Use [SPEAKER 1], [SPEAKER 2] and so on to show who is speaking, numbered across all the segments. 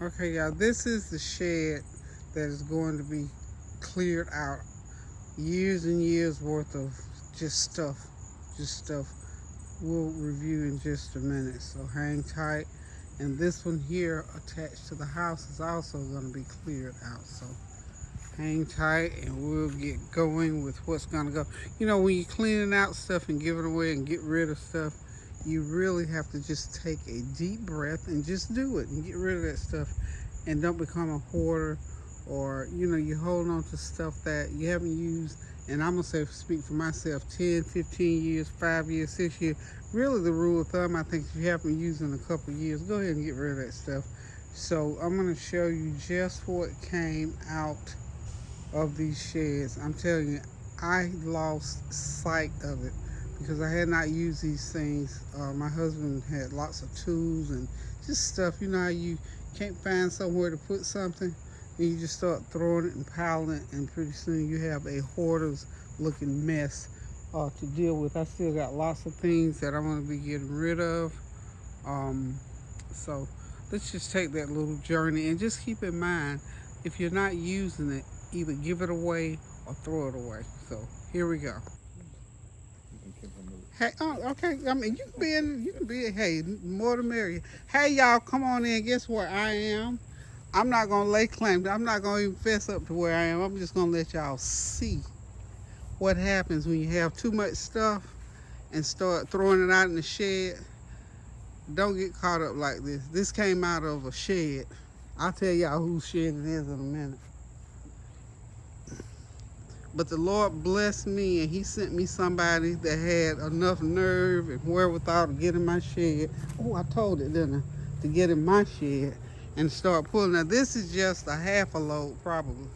[SPEAKER 1] Okay, y'all, this is the shed that is going to be cleared out. Years and years worth of just stuff, just stuff. We'll review in just a minute, so hang tight. And this one here attached to the house is also going to be cleared out, so hang tight and we'll get going with what's going to go. You know, when you're cleaning out stuff and giving away and get rid of stuff, you really have to just take a deep breath and just do it and get rid of that stuff, and don't become a hoarder, or you hold on to stuff that you haven't used. And I'm gonna say, speak for myself, 10, 15 years, 5 years, 6 years. Really, the rule of thumb, I think, if you haven't used in a couple of years, go ahead and get rid of that stuff. So I'm gonna show you just what came out of these sheds. I'm telling you, I lost sight of it because I had not used these things. My husband had lots of tools and just stuff. You know how you can't find somewhere to put something and you just start throwing it and piling it, and pretty soon you have a hoarder's looking mess to deal with. I still got lots of things that I'm going to be getting rid of. So let's just take that little journey and just keep in mind, if you're not using it, either give it away or throw it away. So here we go. Hey, oh, okay. I mean, you can be, hey, more the merrier. Hey, y'all, come on in. Guess where I am? I'm not going to lay claim. I'm not going to even fess up to where I am. I'm just going to let y'all see what happens when you have too much stuff and start throwing it out in the shed. Don't get caught up like this. This came out of a shed. I'll tell y'all whose shed it is in a minute. But the Lord blessed me, and he sent me somebody that had enough nerve and wherewithal to get in my shed. Oh, I told it, didn't I? To get in my shed and start pulling. Now, this is just a half a load, probably.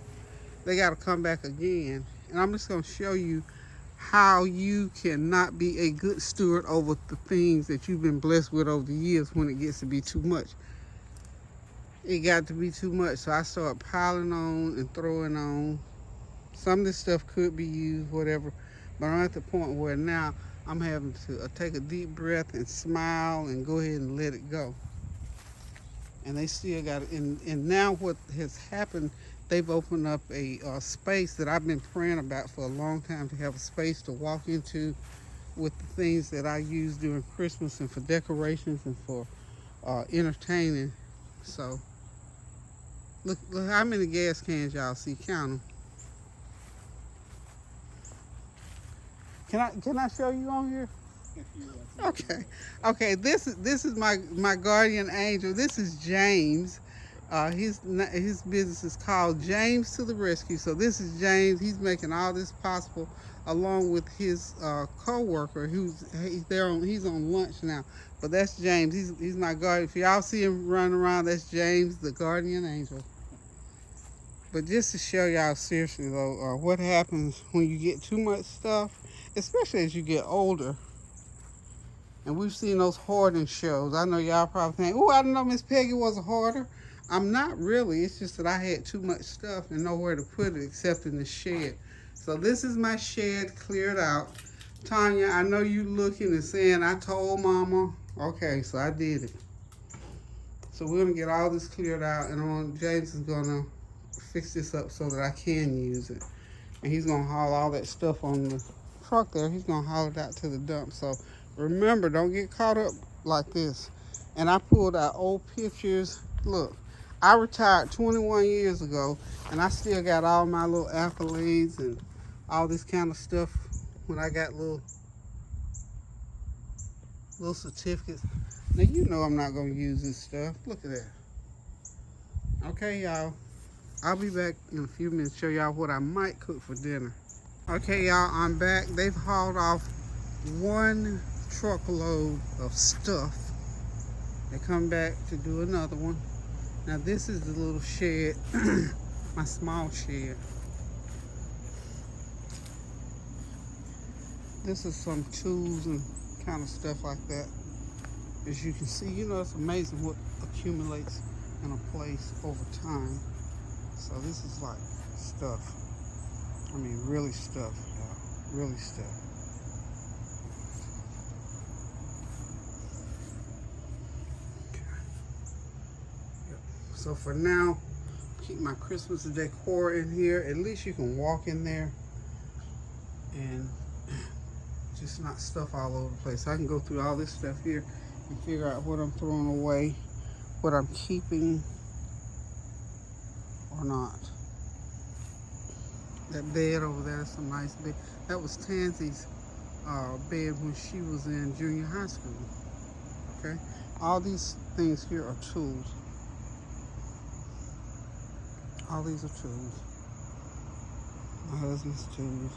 [SPEAKER 1] They got to come back again. And I'm just going to show you how you cannot be a good steward over the things that you've been blessed with over the years when it gets to be too much. It got to be too much, so I started piling on and throwing on. Some of this stuff could be used, whatever, but I'm at the point where now I'm having to take a deep breath and smile and go ahead and let it go. And they still got it. And now what has happened, they've opened up a space that I've been praying about for a long time, to have a space to walk into with the things that I use during Christmas and for decorations and for entertaining. So look how many gas cans y'all see. Count them. Can I show you on here? Okay. Okay. This is my guardian angel. This is James. His business is called James to the Rescue. So this is James. He's making all this possible, along with his co-worker he's on lunch now. But that's James. He's my guardian. If y'all see him running around, that's James, the guardian angel. But just to show y'all seriously though, what happens when you get too much stuff, especially as you get older. And we've seen those hoarding shows. I know y'all probably think, oh, I didn't know Miss Peggy was a hoarder. I'm not really. It's just that I had too much stuff and nowhere to put it except in the shed. So this is my shed cleared out. Tanya, I know you looking and saying, I told Mama. Okay, so I did it. So we're going to get all this cleared out, and James is going to fix this up so that I can use it. And he's going to haul all that stuff on the truck there. He's going to haul it out to the dump. So remember, don't get caught up like this. And I pulled out old pictures. Look, I retired 21 years ago, and I still got all my little accolades and all this kind of stuff when I got little certificates. Now, you know I'm not going to use this stuff. Look at that. Okay, y'all. I'll be back in a few minutes to show y'all what I might cook for dinner. Okay, y'all, I'm back. They've hauled off one truckload of stuff. They come back to do another one. Now, this is the little shed, my small shed. This is some tools and kind of stuff like that. As you can see, it's amazing what accumulates in a place over time. So this is like stuff. I mean, really stuff, y'all. Really stuff. Okay. Yep. So for now, keep my Christmas decor in here. At least you can walk in there and just not stuff all over the place. I can go through all this stuff here and figure out what I'm throwing away, what I'm keeping or not. That bed over there is a nice bed. That was Tansy's bed when she was in junior high school. Okay, all these things here are tools. All these are tools. My husband's tools.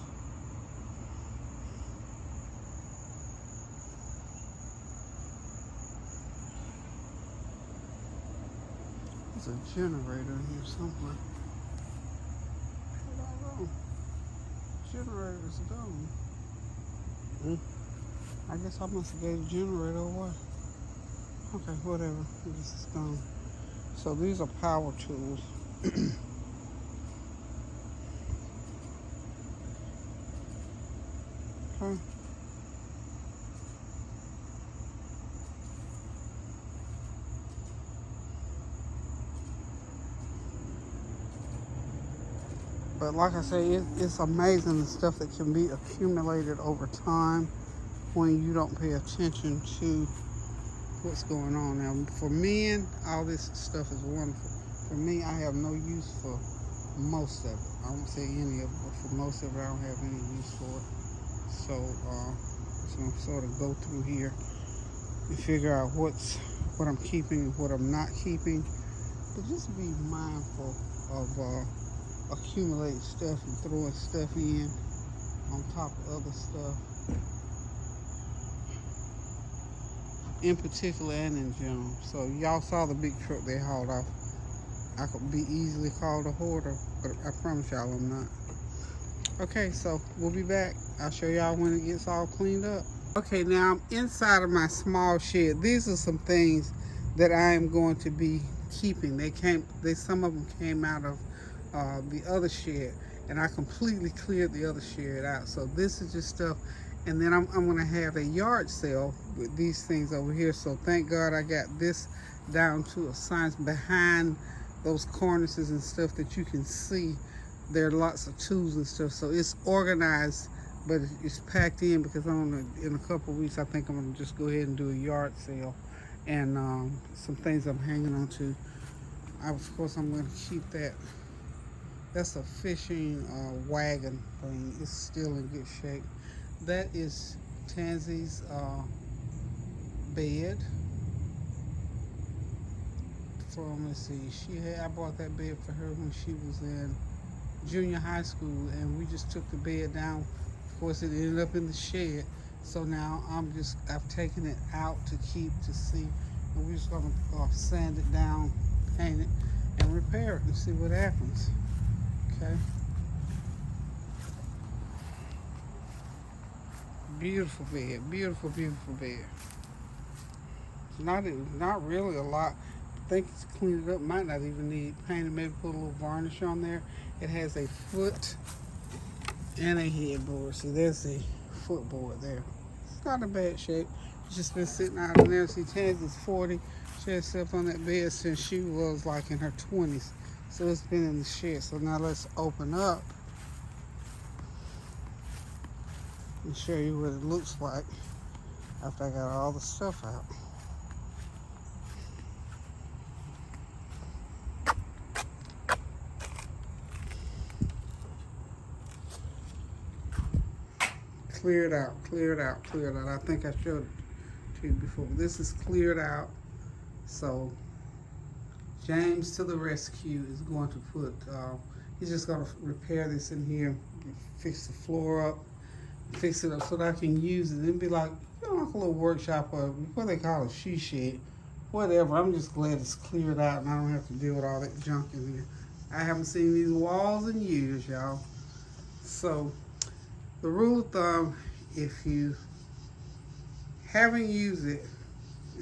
[SPEAKER 1] There's a generator in here somewhere. I don't know. Generator's gone. I guess I must have gave the generator away. Okay, whatever. This is gone. So these are power tools. Okay. But like I say, it's amazing the stuff that can be accumulated over time when you don't pay attention to what's going on. Now, for men, all this stuff is wonderful. For me, I have no use for most of it. I won't say any of it, but for most of it, I don't have any use for it. So I'm sort of go through here and figure out what I'm keeping, what I'm not keeping. But just be mindful of accumulating stuff and throwing stuff in on top of other stuff, in particular and in general. So y'all saw the big truck they hauled off. I could be easily called a hoarder, but I promise y'all I'm not. Okay, so we'll be back. I'll show y'all when it gets all cleaned up. Okay, now I'm inside of my small shed. These are some things that I am going to be keeping. Some of them came out of the other shed, and I completely cleared the other shed out. So this is just stuff, and then I'm going to have a yard sale with these things over here. So thank God I got this down to a science. Behind those cornices and stuff that you can see, there are lots of tools and stuff. So it's organized, but it's packed in because in a couple of weeks I think I'm going to just go ahead and do a yard sale, and some things I'm hanging on to. Of course, I'm going to keep that. That's a fishing wagon thing. It's still in good shape. That is Tansy's bed. Let's see, I bought that bed for her when she was in junior high school, and we just took the bed down. Of course, it ended up in the shed. So now I've taken it out to see, and we're just gonna sand it down, paint it, and repair it and see what happens. Okay. Beautiful bed, beautiful, beautiful bed. Not really a lot. I think it's cleaned it up. Might not even need painting. Maybe put a little varnish on there. It has a foot and a headboard. See, there's the footboard there. It's not in bad shape. It's just been sitting out in there. See, Tansy's 40. She has slept on that bed since she was like in her 20s. So it's been in the shed. So now let's open up and show you what it looks like after I got all the stuff out. Cleared out. I think I showed it to you before. This is cleared out. So James to the rescue is going to put, he's just going to repair this in here, fix the floor up, fix it up so that I can use it. It'd be like, like a little workshop or what they call it, she shed, whatever. I'm just glad it's cleared out and I don't have to deal with all that junk in here. I haven't seen these walls in years, y'all. So the rule of thumb, if you haven't used it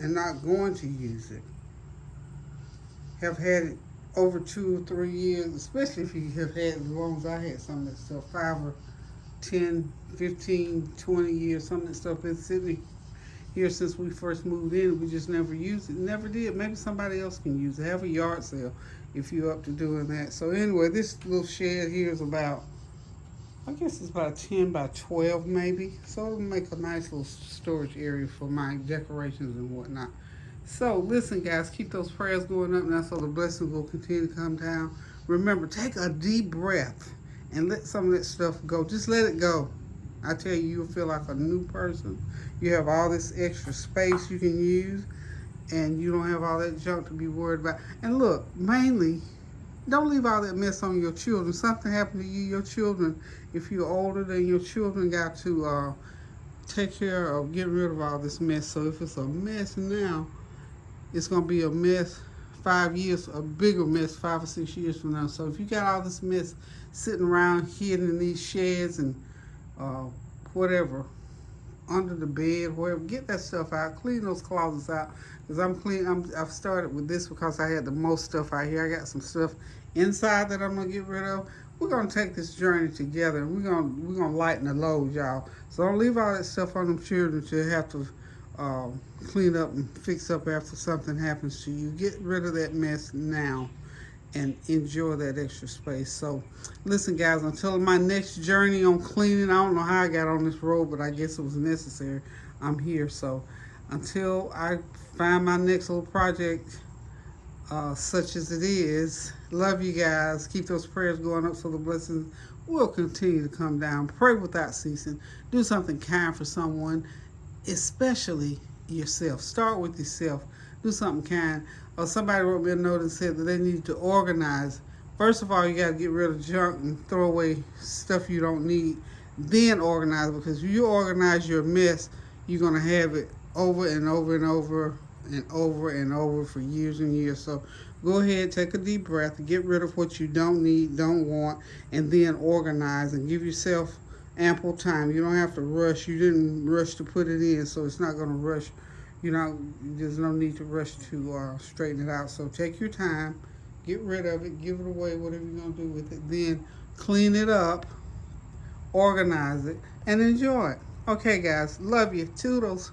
[SPEAKER 1] and not going to use it, have had it over 2 or 3 years, especially if you have had it as long as I had some of that stuff, 5 or 10, 15, 20 years, some of that stuff been sitting here since we first moved in. We just never used it. Never did. Maybe somebody else can use it. Have a yard sale if you're up to doing that. So anyway, this little shed here is about, I guess it's about 10 by 12 maybe. So it'll make a nice little storage area for my decorations and whatnot. So listen, guys, keep those prayers going up now so the blessings will continue to come down. Remember, take a deep breath and let some of that stuff go. Just let it go. I tell you, you'll feel like a new person. You have all this extra space you can use, and you don't have all that junk to be worried about. And look, mainly, don't leave all that mess on your children. Something happened to you, your children, if you're older, then your children got to take care of getting rid of all this mess. So if it's a mess now, it's going to be a mess 5 years, a bigger mess 5 or 6 years from now. So if you got all this mess sitting around hidden in these sheds and whatever, under the bed, wherever, get that stuff out. Clean those closets out. Because I've started with this because I had the most stuff out here. I got some stuff inside that I'm going to get rid of. We're going to take this journey together. And we're gonna lighten the load, y'all. So don't leave all that stuff on them children to have to clean up and fix up after something happens to you. Get rid of that mess now and enjoy that extra space. So listen, guys, until my next journey on cleaning, I don't know how I got on this road, but I guess it was necessary. I'm here. So until I find my next little project, such as it is, love you guys. Keep those prayers going up so the blessings will continue to come down. Pray without ceasing. Do something kind for someone, especially yourself. Start with yourself. Do something kind. Somebody wrote me a note and said that they need to organize. First of all, you got to get rid of junk and throw away stuff you don't need. Then organize, because if you organize your mess, you're going to have it over and over and over and over and over for years and years. So go ahead, take a deep breath, get rid of what you don't need, don't want, and then organize and give yourself ample time. You don't have to rush. You didn't rush to put it in, so it's not going to rush. There's no need to rush to straighten it out. So take your time, get rid of it, give it away, whatever you're going to do with it. Then clean it up, organize it, and enjoy it. Okay, guys, love you. Toodles.